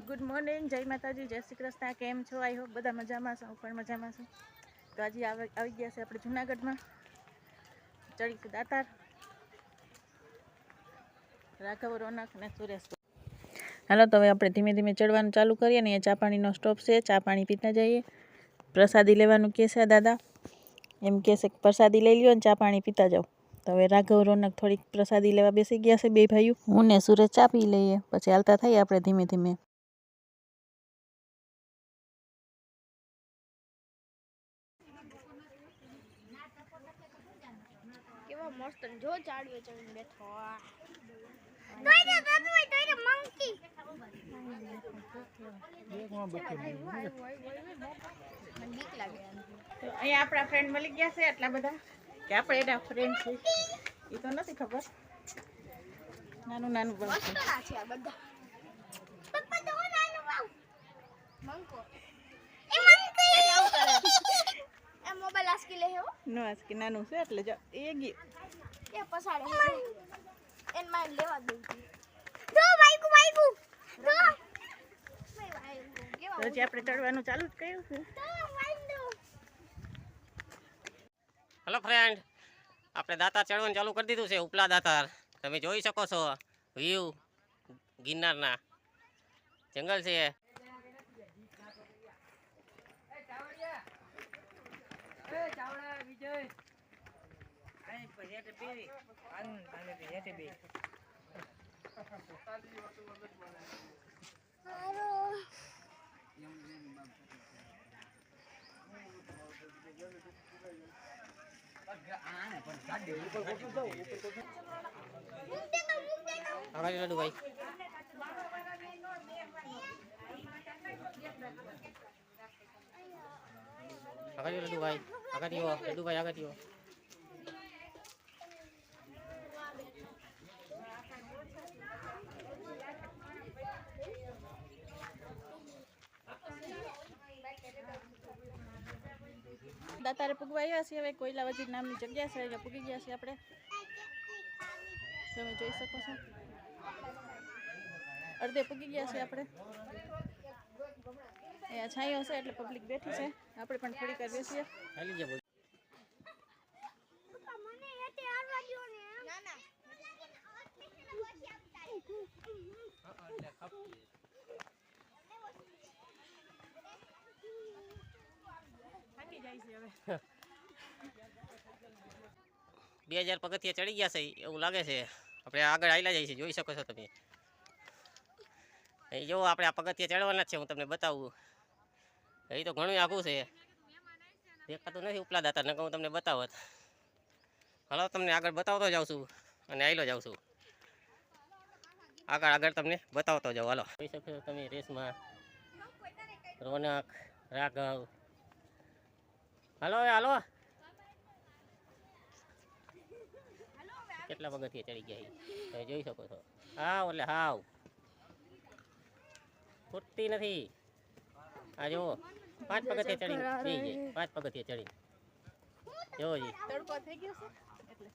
Good morning, જય માતાજી, જય શ્રી કૃષ્ણ. કેમ છો? આઈ હોપ બધા મજામાં છો. હું પણ મજામાં છું. તો આજે આવી ગયા છે આપણે જુનાગઢમાં. ચડીશું દાતાર, રાઘવ, રોનક અને સુરેશ. હાલો તો હવે આપણે ધીમે ધીમે ચડવાનું ચાલુ કરીએ ને. એ ચા પાણીનો સ્ટોપ છે, ચા પાણી પીતા જઈએ. પ્રસાદી લેવાનું કહે છે દાદા, એમ કહે છે કે પ્રસાદી લઈ લ્યો ને ચા પાણી પીતા જાઓ. તો હવે રાઘવ, રોનક થોડીક પ્રસાદી લેવા બેસી ગયા છે બે ભાઈઓ. હું ને સુરેશ ચા પી લઈએ, પછી હાલતા થઈએ આપણે ધીમે ધીમે. કેવો મસ્ત જો ચાડ્યો ચડીને બેઠો. તોય મંકી બીક લાગે. તો અહીંયા આપણા ફ્રેન્ડ મળી ગયા છે એટલા બધા કે આપણે એના ફ્રેન્ડ છે એ તો નથી ખબર. નાનું નાનું બહુ છે. મસ્તના છે આ બધા. પપ્પા તો નાનું બાવ મંકો એ મંકી એ મોબાઈલ આસ્કી લે હો નો આજ કે નાનું છે એટલે જો એ ગયું એ પસાડે એન માઈન લેવા દઉં જો વાઈકુ વાઈકુ જો તો જે આપણે ચડવાનું ચાલુ જ કર્યું છે. હેલો ફ્રેન્ડ, આપણે દાતાર ચડવાનું ચાલુ કરી દીધું છે. ઉપલા દાતાર તમે જોઈ શકો છો. વ્યૂ ગિરનારના જંગલ છે. આગળ લડુ ભાઈ, આગળ લડુ ભાઈ, આગળ લડુ ભાઈ, આગળ દાતારે પૂગવા આવ્યા છીએ. હવે કોયલાવજી નામની જગ્યા છે, અહીંયા પૂગી ગયા છીએ આપણે. તમે જોઈ શકો છો અડધે પૂગી ગયા છે આપણે. અહીંયા છાંયો છે એટલે પબ્લિક બેઠી છે. આપણે પણ થોડીક વાર બેસીએ. મને એતે આરવા દો ને. ના ના થાકી જાય છે હવે. 2000 પગથિયા ચડી ગયા છે એવું લાગે છે. આપણે આગળ આયલા જાય છે, જોઈ શકો છો તમે. અહીં જો આપણે આ પગથિયા ચડવાના છે, હું તમને બતાવું. અહીં તો ઘણું આઘું છે, દેખાતું નથી ઉપલા દાતા, નકર હું તમને બતાવત. હાલો તમને આગળ બતાવતો જાઉં છું અને આયલો જાઉં છું. આગળ તમને બતાવતો જાઉં. હાલો જોઈ શકો છો તમે. રેસમાં રોનક, રાઘવ. હાલો હાલો, કેટલા પગથિયા ચડી ગયા તમે જોઈ શકો છો. હાવ એટલે હાવ ફૂટતી નથી. આ જુઓ 5 પગથિયા ચડી થઈ જાય. 5 પગથિયા ચડી જોવો જી. તડકો થઈ ગયો છે એટલે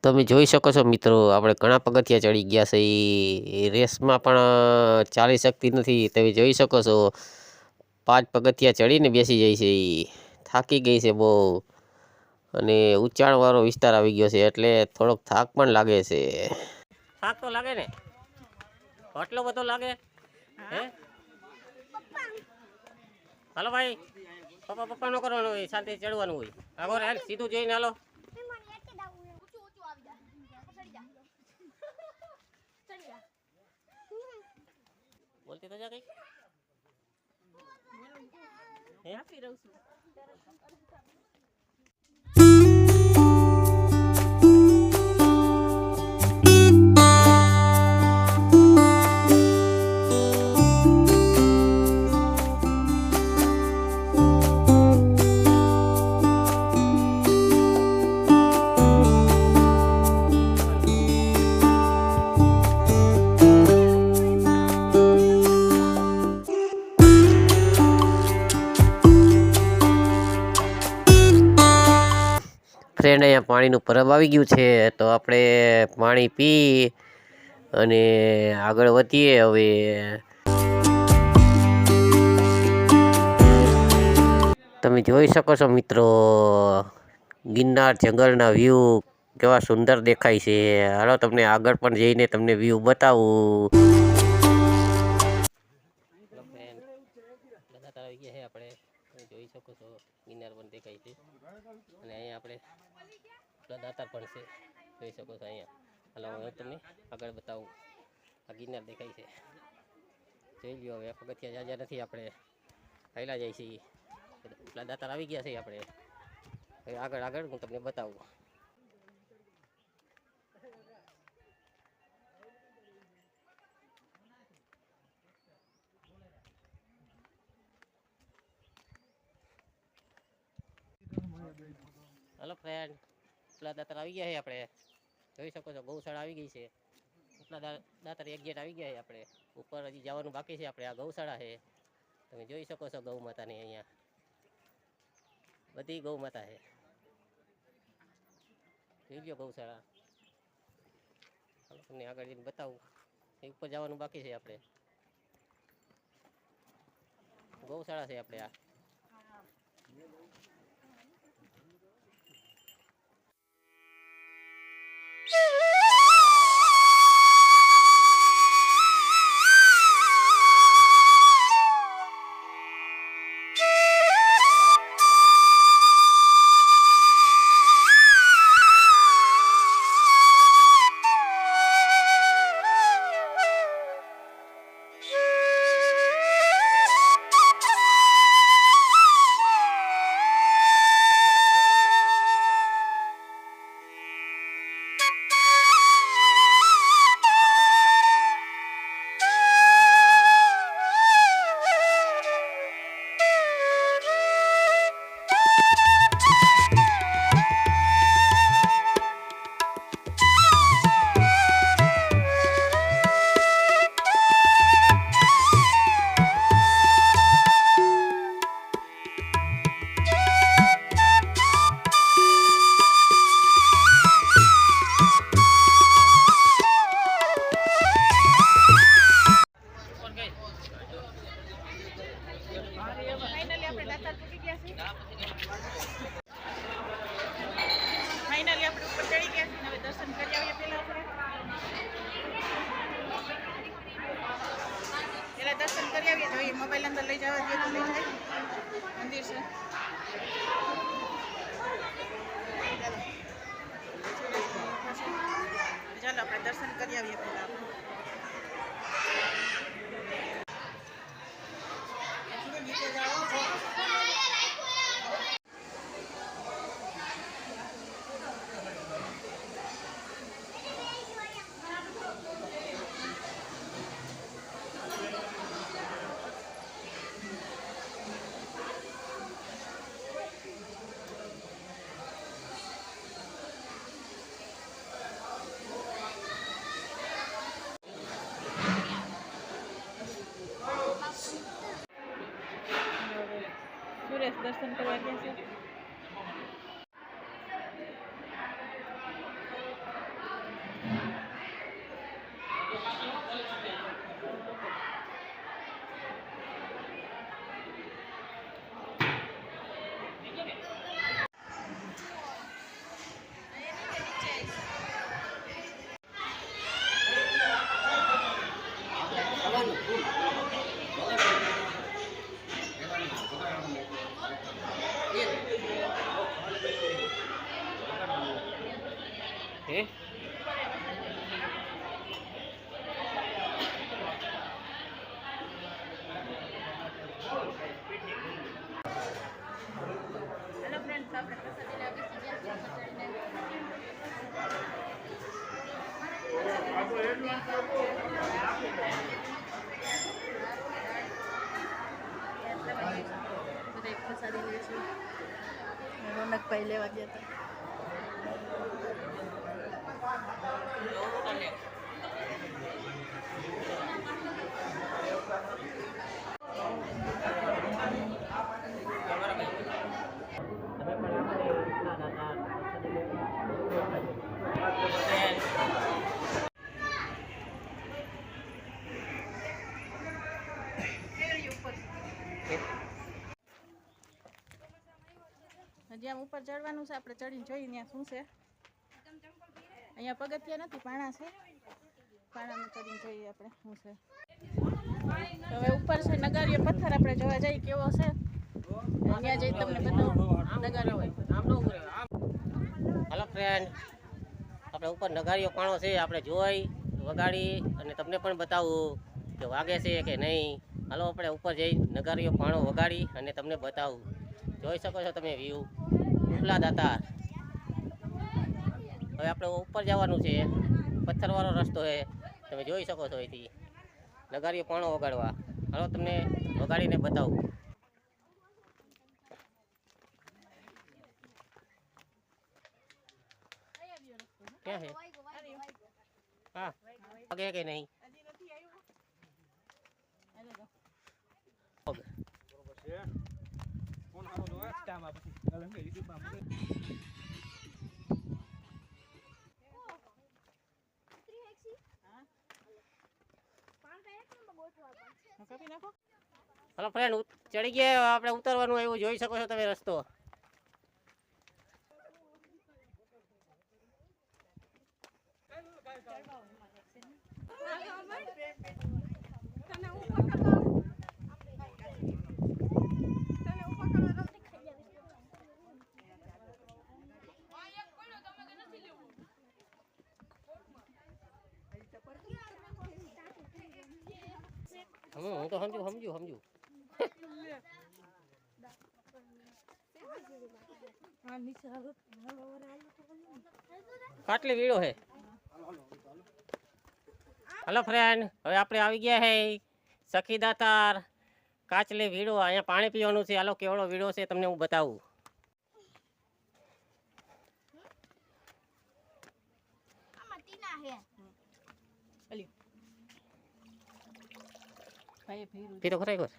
તમે જોઈ શકો છો મિત્રો, આપણે ઘણા પગથિયા ચડી ગયા છે. એ રેસમાં પણ ચાલી શકતી નથી. તમે જોઈ શકો છો 5 પગથિયા ચડીને બેસી જાય છે. એ થાકી ગઈ છે બહુ, અને ઊંચાણવાળો વિસ્તાર આવી ગયો છે એટલે થોડોક થાક પણ લાગે છે. થાક તો લાગે ને, આટલો બધો લાગે હે? હાલો ભાઈ, પપ્પા નો કરવાનું હોય, શાંતિ ચડવાનું હોય. આગળ હાલ, સીધું જોઈને હાલો. બોલતી તો જા કઈ. આપી રહું છું. પાણીનું પરબ આવી ગયું છે, તો આપણે પાણી પી અને આગળ વધીએ. હવે તમે જોઈ શકો છો મિત્રો, ગિરનાર જંગલના વ્યૂ કેવા સુંદર દેખાય છે. હાલો તમને આગળ પણ જઈને તમને વ્યૂ બતાવું. આવી ગયા છે આપણે, જોઈ શકો છો ગિરનાર પણ દેખાય છે અને અહીંયા આપણે દાતાર પણ છે, જોઈ શકો છો અહીંયા. હાલો હું તમને આગળ બતાવું. આ ગિરનાર દેખાય છે, જોઈ લ્યો. હવે પગથિયા જાજા નથી, આપણે હાલ્યા જાય છીએ. દાતાર આવી ગયા છે આપણે. હવે આગળ હું તમને બતાવું. હલો ફ્રેન્ડ, દાતાર આવી ગયા છે આપણે, જોઈ શકો છો. ગૌશાળા આવી ગઈ છે. દાતાર એક ગેટ આવી ગયા છે આપણે. ઉપર હજી જવાનું બાકી છે આપણે. આ ગૌશાળા છે, તમે જોઈ શકો છો. ગૌ માતાની અહીંયા બધી ગૌ માતા છે, જોઈ લો ગૌશાળા. તમને આગળ જઈને બતાવું. ઉપર જવાનું બાકી છે આપણે. ગૌશાળા છે આપણે આ. ફાઇનલી આપણે ઉપર ચડી ગયા છીએ. હવે દર્શન કરી આવીએ. પહેલા દર્શન કરી આવીએ. જોઈએ મોબાઈલ અંદર લઈ જવા દે તો લઈ જાય. મંદિર છે. ચાલો આપણે દર્શન કરી આવીએ પહેલા. નીચે જાઓ. સુરેશ દર્શન કરવા ગયા છે. હેલો ફ્રેન્ડ્સ, આપણે પ્રસાદી લેવા બેસી ગયા બધા પ્રસાદી લે છે. રોનકભાઈ લેવા ગયા હતા. તમે પણ આપણે અહીંયા ઉપર ચડવાનું છે, આપણે ચડીને જોઈએ ત્યાં શું છે. અહીંયા પગથિયા નથી, પાણા છે, પાણામાં ચડીને જોઈએ આપણે શું છે. તો હવે ઉપર છે નગારીઓ પથ્થર, આપણે જોવા જઈએ કેવો છે. ત્યાં જઈ તમને બતાવું નગારીઓ હોય. હાલો ફ્રેન્ડ, આપણે ઉપર નગારીઓ પાણો છે, આપણે જોઈ વગાડી અને તમને પણ બતાવું કે વાગે છે કે નહીં. હાલો આપણે ઉપર જઈ નગારીઓ પાણો વગાડી અને તમને બતાવું. જોઈ શકો છો તમે વ્યૂ ઉપલા દાતાર. હવે આપણે ઉપર જવાનું છે, પથ્થરવાળો રસ્તો છે, તમે જોઈ શકો છો. અહીંથી નગારીઓ પાણો વગાડવા. હાલો તમને વગાડીને બતાવું. ક્યાં છે? હા, વાગે કે નહીં? હલો ફ્રેન્ડ, ચડી ગયા, આપણે ઉતરવાનું એવું જોઈ શકો છો તમે રસ્તો. હું તો સમજુ. કાટલી વીડો હે. હલો ફ્રેન્ડ, હવે આપણે આવી ગયા હે સખી દાતાર કાચલી વીડો. અહીંયા પાણી પીવાનું છે. હાલો કેવડો વીડો છે તમને હું બતાવું. આમાં ટીના હે. પીતો ખરેખર.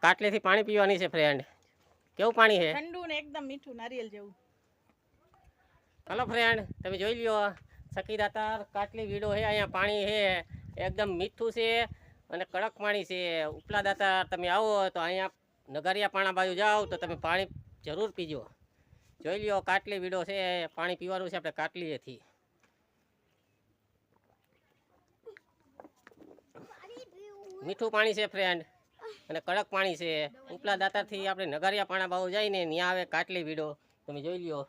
કાટલીથી પાણી પીવાની છે ફ્રેન્ડ. કેવું પાણી છે? ઠંડુ ને એકદમ મીઠું નારિયેલ જેવું. હલો ફ્રેન્ડ, તમે જોઈ લ્યો સખી દાતાર કાટલી વીડો છે. અહીંયા પાણી છે એકદમ મીઠું છે અને કડક પાણી છે. ઉપલા દાતાર તમે આવો તો અહીંયા નગારિયા પાણા બાજુ જાઓ તો તમે પાણી જરૂર પીજો. જોઈ લ્યો કાટલી વીડો છે, પાણી પીવાનું છે આપણે કાટલીએથી. મીઠું પાણી છે ફ્રેન્ડ અને કડક પાણી છે. ઉપલા દાતારથી આપણે નગારિયા પાણા બાજુ જઈને ત્યાં આવે કાટલી વીડો. તમે જોઈ લ્યો.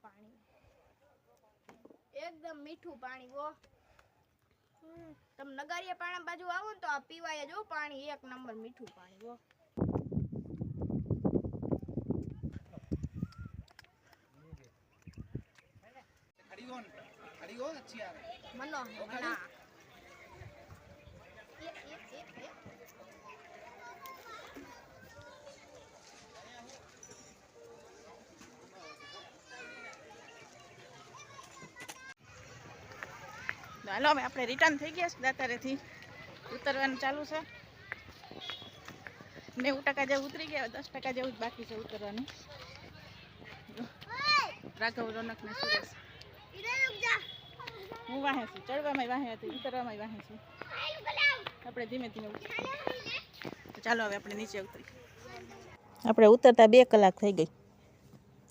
પાણી એકદમ મીઠું પાણી. વો તમે નગારિયા પાણા બાજુ આવો ને તો આ પીવાય જો પાણી એક નંબર મીઠું પાણી. વો મનો મના હાલો હવે આપણે રિટર્ન થઈ ગયા છે. દાતારેથી ઉતરવાનું ચાલુ છે. 90% જેવું ઉતરી ગયા, 10% જેવું જ બાકી છે ઉતરવાનું. રાઘવ, રોનક ને સુરેશ. હું વાહે છું, ચડવામાં વાહે હતી, ઉતરવામાં વાહે છું. આપણે ધીમે ધીમે ઉતરી. ચાલો હવે આપણે નીચે ઉતરી. આપણે ઉતરતા 2 કલાક થઈ ગઈ.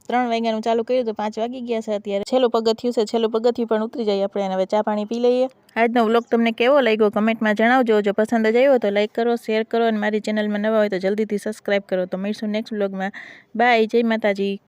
3 વાગ્યાનું ચાલુ કર્યું તો 5 વાગી ગયા છે અત્યારે. છેલ્લું પગથિયું છે, છેલ્લું પગથિયું પણ ઉતરી જાય આપણે. હવે ચા પાણી પી લઈએ. આજનો વ્લોગ તમને કેવો લાગ્યો કમેન્ટમાં જણાવજો. જો પસંદ જ આવ્યો તો લાઈક કરો, શેર કરો અને મારી ચેનલમાં નવા હોય તો જલ્દીથી સબસ્ક્રાઈબ કરો. તો મળીશું નેક્સ્ટ વ્લોગમાં. બાય, જય માતાજી.